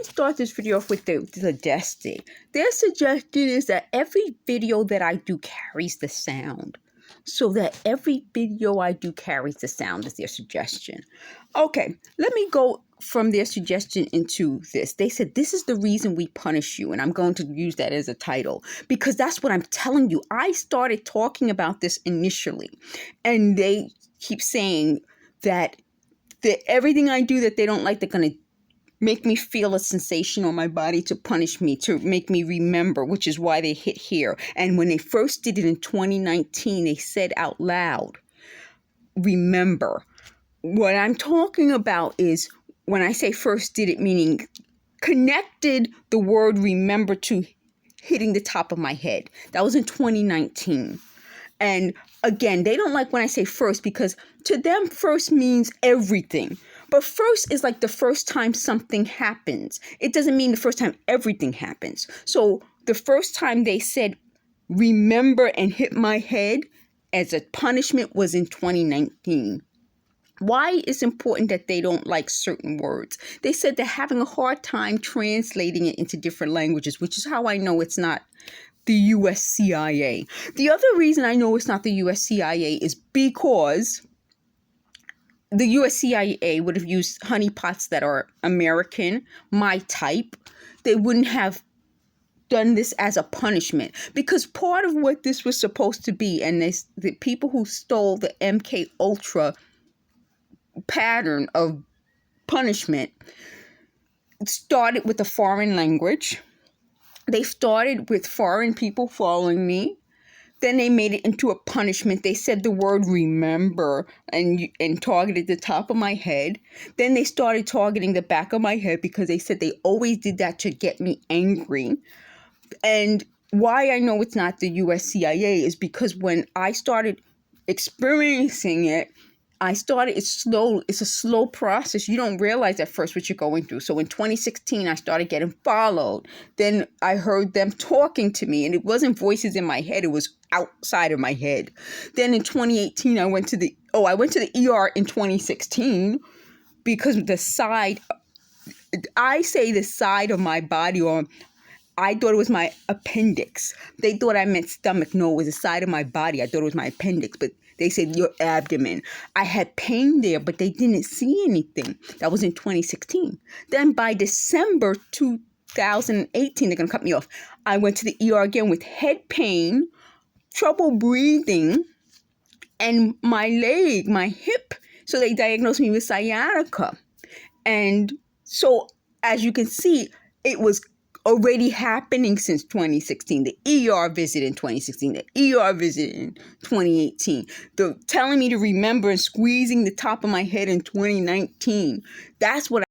me start this video off with the suggestion. Their suggestion is that every video that I do carries the sound. So that every video I do carries the sound is their suggestion. Okay, let me go from their suggestion into this. They said, this is the reason we punish you. And I'm going to use that as a title because that's what I'm telling you. I started talking about this initially. And they keep saying that everything I do that they don't like, they're going to make me feel a sensation on my body to punish me, to make me remember, which is why they hit here. And when they first did it in 2019, they said out loud, remember. What I'm talking about is when I say first did it, meaning connected the word remember to hitting the top of my head. That was in 2019. And again, they don't like when I say first because to them, first means everything. But first is like the first time something happens. It doesn't mean the first time everything happens. So the first time they said, remember and hit my head as a punishment was in 2019. Why it's important that they don't like certain words? They said they're having a hard time translating it into different languages, which is how I know it's not the U.S. CIA. The other reason I know it's not the U.S. CIA is because the U.S. CIA would have used honeypots that are American, my type. They wouldn't have done this as a punishment because part of what this was supposed to be, and the people who stole the MKUltra pattern of punishment started with a foreign language. They started with foreign people following me. Then they made it into a punishment. They said the word remember and targeted the top of my head. Then they started targeting the back of my head because they said they always did that to get me angry. And why I know it's not the U.S. CIA is because when I started experiencing it, it's slow. It's a slow process. You don't realize at first what you're going through. So in 2016, I started getting followed. Then I heard them talking to me, and it wasn't voices in my head. It was outside of my head. Then in 2018, I went to the ER in 2016 because the side of my body, or I thought it was my appendix. They thought I meant stomach. No, it was the side of my body. I thought it was my appendix, but they said your abdomen. I had pain there, but they didn't see anything. That was in 2016. Then by December 2018, they're going to cut me off. I went to the ER again with head pain, trouble breathing, and my leg, my hip. So they diagnosed me with sciatica. And so as you can see, it was already happening since 2016. The ER visit in 2016, the ER visit in 2018, the telling me to remember and squeezing the top of my head in 2019. That's what